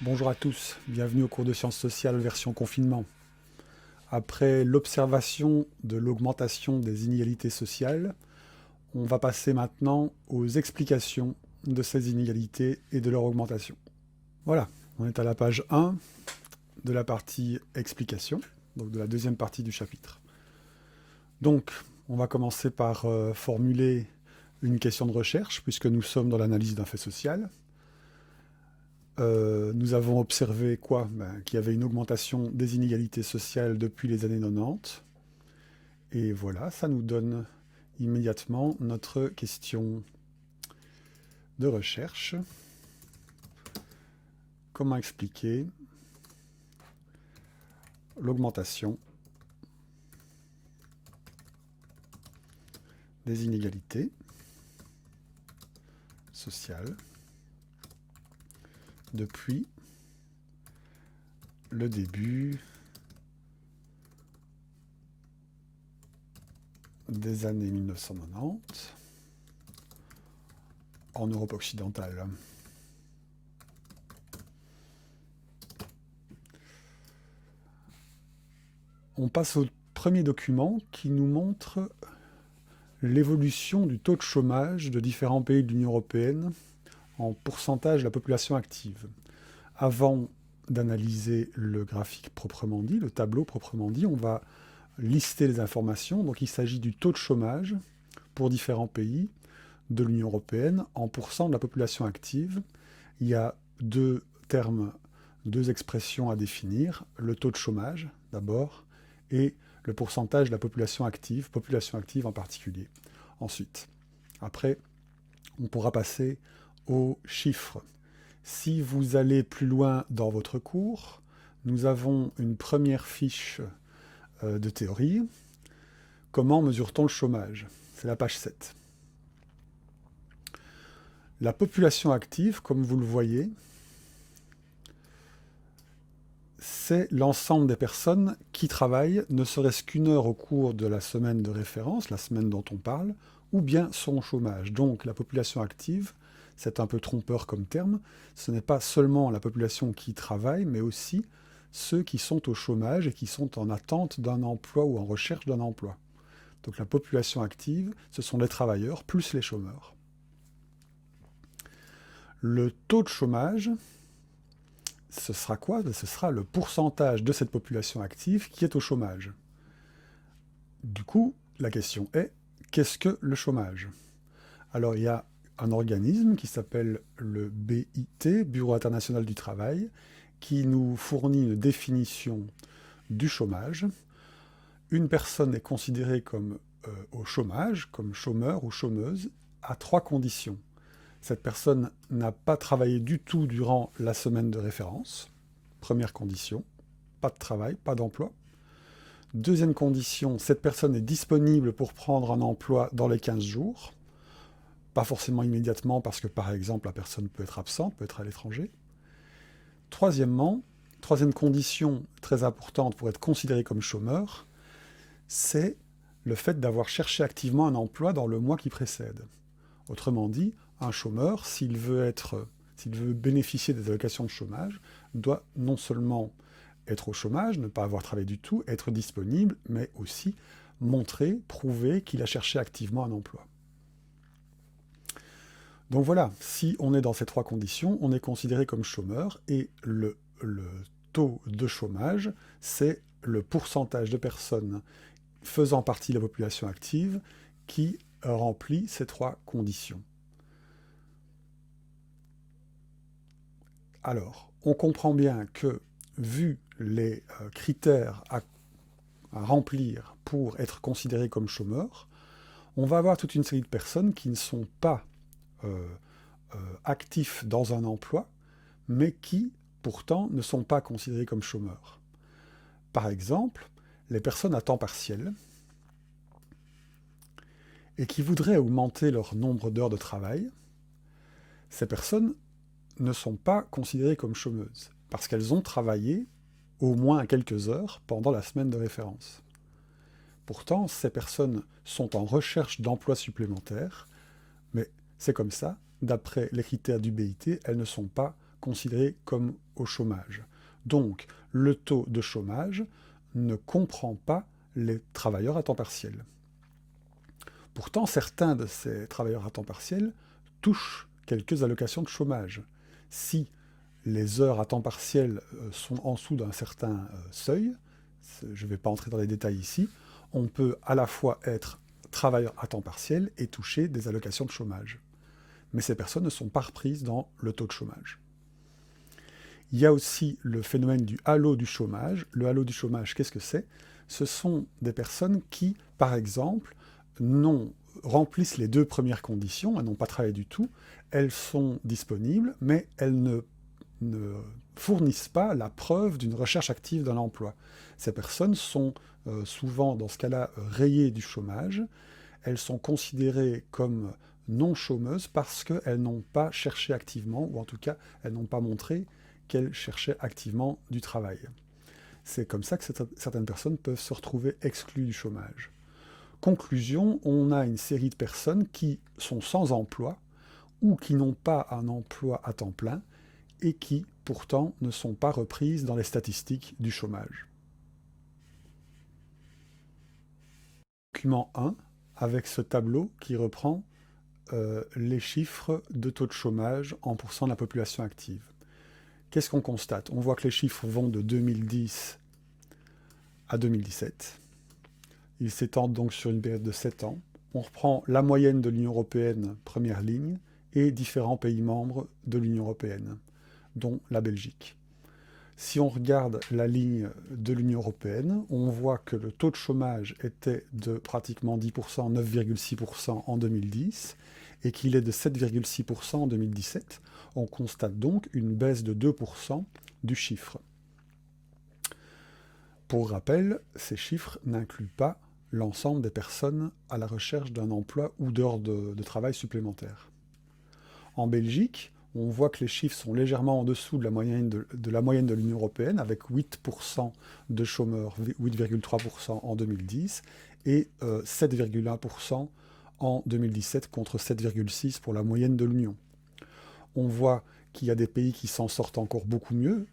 Bonjour à tous, bienvenue au cours de sciences sociales version confinement. Après l'observation de l'augmentation des inégalités sociales, on va passer maintenant aux explications de ces inégalités et de leur augmentation. Voilà, on est à la page 1 de la partie explication, donc de la deuxième partie du chapitre. Donc, on va commencer par formuler une question de recherche, puisque nous sommes dans l'analyse d'un fait social. Nous avons observé quoi? Qu'il y avait une augmentation des inégalités sociales depuis les années 90. Et voilà, ça nous donne immédiatement notre question de recherche. Comment expliquer l'augmentation des inégalités sociales depuis le début des années 1990 en Europe occidentale. On passe au premier document qui nous montre l'évolution du taux de chômage de différents pays de l'Union européenne en pourcentage de la population active. Avant d'analyser le graphique proprement dit, le tableau proprement dit, on va lister les informations. Donc il s'agit du taux de chômage pour différents pays de l'Union européenne en pourcent de la population active. Il y a deux termes, deux expressions à définir. Le taux de chômage d'abord et le pourcentage de la population active en particulier. Ensuite, après, on pourra passer aux chiffres. Si vous allez plus loin dans votre cours, nous avons une première fiche de théorie. Comment mesure-t-on le chômage? C'est la page 7. La population active, comme vous le voyez, c'est l'ensemble des personnes qui travaillent, ne serait-ce qu'une heure au cours de la semaine de référence, la semaine dont on parle, ou bien sont au chômage. Donc la population active, c'est un peu trompeur comme terme, ce n'est pas seulement la population qui travaille, mais aussi ceux qui sont au chômage et qui sont en attente d'un emploi ou en recherche d'un emploi. Donc la population active, ce sont les travailleurs plus les chômeurs. Le taux de chômage, ce sera quoi? Ce sera le pourcentage de cette population active qui est au chômage. Du coup, la question est, qu'est-ce que le chômage? Alors il y a un organisme qui s'appelle le BIT, Bureau international du travail, qui nous fournit une définition du chômage. Une personne est considérée comme au chômage, comme chômeur ou chômeuse, à 3 conditions. Cette personne n'a pas travaillé du tout durant la semaine de référence. Première condition, pas de travail, pas d'emploi. Deuxième condition, cette personne est disponible pour prendre un emploi dans les 15 jours. Pas forcément immédiatement parce que, par exemple, la personne peut être absente, peut être à l'étranger. Troisième condition très importante pour être considéré comme chômeur, c'est le fait d'avoir cherché activement un emploi dans le mois qui précède. Autrement dit, un chômeur, s'il veut bénéficier des allocations de chômage, doit non seulement être au chômage, ne pas avoir travaillé du tout, être disponible, mais aussi montrer, prouver qu'il a cherché activement un emploi. Donc voilà, si on est dans ces 3 conditions, on est considéré comme chômeur et le taux de chômage, c'est le pourcentage de personnes faisant partie de la population active qui remplit ces 3 conditions. Alors, on comprend bien que, vu les critères à remplir pour être considéré comme chômeur, on va avoir toute une série de personnes qui ne sont pas actifs dans un emploi, mais qui, pourtant, ne sont pas considérés comme chômeurs. Par exemple, les personnes à temps partiel et qui voudraient augmenter leur nombre d'heures de travail, ces personnes ne sont pas considérées comme chômeuses, parce qu'elles ont travaillé au moins à quelques heures pendant la semaine de référence. Pourtant, ces personnes sont en recherche d'emplois supplémentaires, mais c'est comme ça, d'après les critères du BIT, elles ne sont pas considérés comme au chômage. Donc, le taux de chômage ne comprend pas les travailleurs à temps partiel. Pourtant, certains de ces travailleurs à temps partiel touchent quelques allocations de chômage. Si les heures à temps partiel sont en dessous d'un certain seuil, je ne vais pas entrer dans les détails ici, on peut à la fois être travailleur à temps partiel et toucher des allocations de chômage. Mais ces personnes ne sont pas reprises dans le taux de chômage. Il y a aussi le phénomène du halo du chômage. Le halo du chômage, qu'est-ce que c'est? Ce sont des personnes qui, par exemple, remplissent les 2 premières conditions, elles n'ont pas travaillé du tout, elles sont disponibles, mais elles ne fournissent pas la preuve d'une recherche active d'un emploi. Ces personnes sont souvent, dans ce cas-là, rayées du chômage. Elles sont considérées comme non chômeuses parce qu'elles n'ont pas cherché activement, ou en tout cas, elles n'ont pas montré qu'elles cherchaient activement du travail. C'est comme ça que certaines personnes peuvent se retrouver exclues du chômage. Conclusion, on a une série de personnes qui sont sans emploi ou qui n'ont pas un emploi à temps plein et qui, pourtant, ne sont pas reprises dans les statistiques du chômage. Document 1, avec ce tableau qui reprend les chiffres de taux de chômage en pourcent de la population active. Qu'est-ce qu'on constate? On voit que les chiffres vont de 2010 à 2017. Ils s'étendent donc sur une période de 7 ans. On reprend la moyenne de l'Union européenne, première ligne, et différents pays membres de l'Union européenne, dont la Belgique. Si on regarde la ligne de l'Union européenne, on voit que le taux de chômage était de pratiquement 10%, 9,6% en 2010, et qu'il est de 7,6% en 2017. On constate donc une baisse de 2% du chiffre. Pour rappel, ces chiffres n'incluent pas l'ensemble des personnes à la recherche d'un emploi ou d'heures de travail supplémentaires. En Belgique, on voit que les chiffres sont légèrement en dessous de la moyenne de l'Union européenne, avec 8% de chômeurs, 8,3% en 2010 et 7,1% en 2017 contre 7,6% pour la moyenne de l'Union. On voit qu'il y a des pays qui s'en sortent encore beaucoup mieux,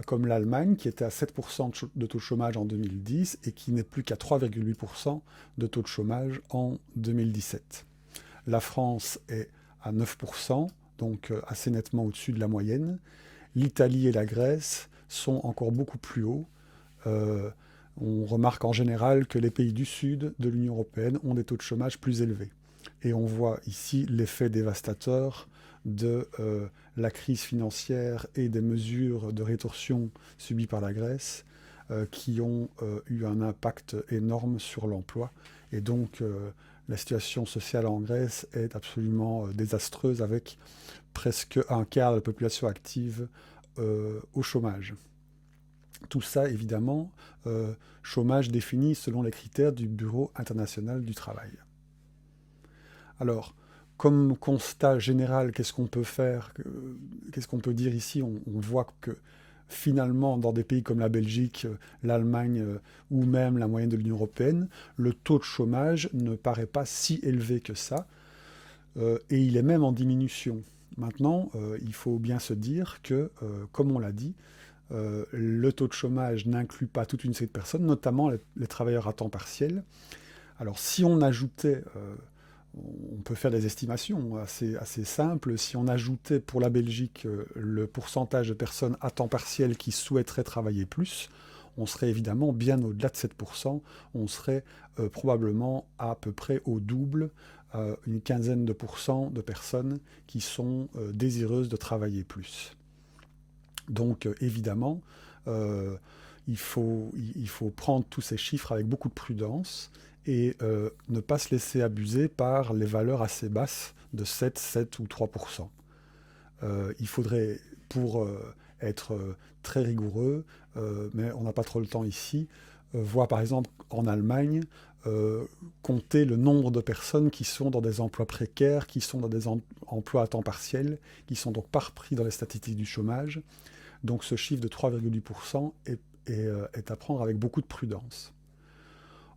comme l'Allemagne, qui était à 7% de taux de chômage en 2010 et qui n'est plus qu'à 3,8% de taux de chômage en 2017. La France est à 9%, donc assez nettement au-dessus de la moyenne. L'Italie et la Grèce sont encore beaucoup plus hauts. On remarque en général que les pays du sud de l'Union européenne ont des taux de chômage plus élevés. Et on voit ici l'effet dévastateur de la crise financière et des mesures de rétorsion subies par la Grèce qui ont eu un impact énorme sur l'emploi. Et donc la situation sociale en Grèce est absolument désastreuse avec presque un quart de la population active au chômage. Tout ça, évidemment, chômage défini selon les critères du Bureau international du travail. Alors, comme constat général, qu'est-ce qu'on peut faire? Qu'est-ce qu'on peut dire ici? On voit que finalement, dans des pays comme la Belgique, l'Allemagne ou même la moyenne de l'Union européenne, le taux de chômage ne paraît pas si élevé que ça, et il est même en diminution. Maintenant, il faut bien se dire que, comme on l'a dit, le taux de chômage n'inclut pas toute une série de personnes, notamment les travailleurs à temps partiel. Alors, si on ajoutait... on peut faire des estimations assez simples. Si on ajoutait pour la Belgique le pourcentage de personnes à temps partiel qui souhaiteraient travailler plus, on serait évidemment bien au-delà de 7%. On serait probablement à peu près au double, une quinzaine de pourcents de personnes qui sont désireuses de travailler plus. Donc évidemment, il faut prendre tous ces chiffres avec beaucoup de prudence et ne pas se laisser abuser par les valeurs assez basses de 7 ou 3%. Il faudrait, pour être très rigoureux, mais on n'a pas trop le temps ici, voir par exemple en Allemagne, compter le nombre de personnes qui sont dans des emplois précaires, qui sont dans des emplois à temps partiel, qui sont donc pas repris dans les statistiques du chômage. Donc ce chiffre de 3,8% est à prendre avec beaucoup de prudence.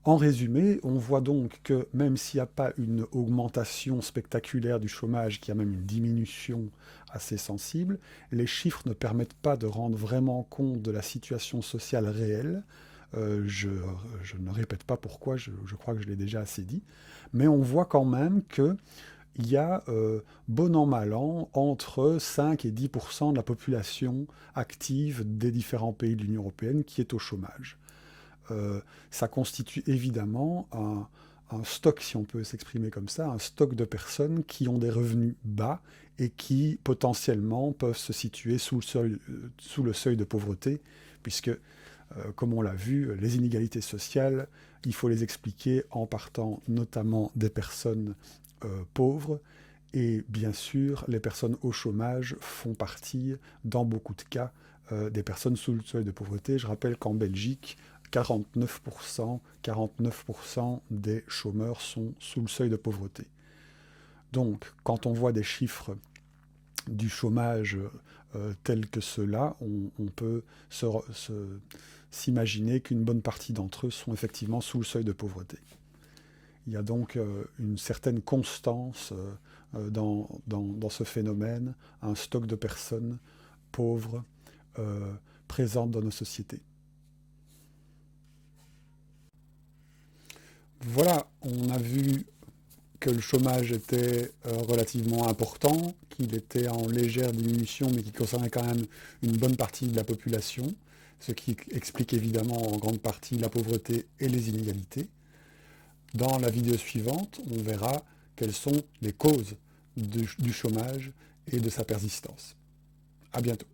En résumé, on voit donc que même s'il n'y a pas une augmentation spectaculaire du chômage, qu'il y a même une diminution assez sensible, les chiffres ne permettent pas de rendre vraiment compte de la situation sociale réelle. Je ne répète pas pourquoi, je crois que je l'ai déjà assez dit, mais on voit quand même qu'il y a, bon an mal an, entre 5 et 10% de la population active des différents pays de l'Union européenne qui est au chômage. Ça constitue évidemment un stock, si on peut s'exprimer comme ça, un stock de personnes qui ont des revenus bas et qui potentiellement peuvent se situer sous le seuil de pauvreté, puisque, comme on l'a vu, les inégalités sociales, il faut les expliquer en partant notamment des personnes pauvres, et bien sûr, les personnes au chômage font partie, dans beaucoup de cas, des personnes sous le seuil de pauvreté. Je rappelle qu'en Belgique, 49% des chômeurs sont sous le seuil de pauvreté. Donc, quand on voit des chiffres du chômage tels que ceux-là, on peut s'imaginer qu'une bonne partie d'entre eux sont effectivement sous le seuil de pauvreté. Il y a donc une certaine constance dans ce phénomène, un stock de personnes pauvres présentes dans nos sociétés. Voilà, on a vu que le chômage était relativement important, qu'il était en légère diminution, mais qui concernait quand même une bonne partie de la population, ce qui explique évidemment en grande partie la pauvreté et les inégalités. Dans la vidéo suivante, on verra quelles sont les causes du chômage et de sa persistance. À bientôt.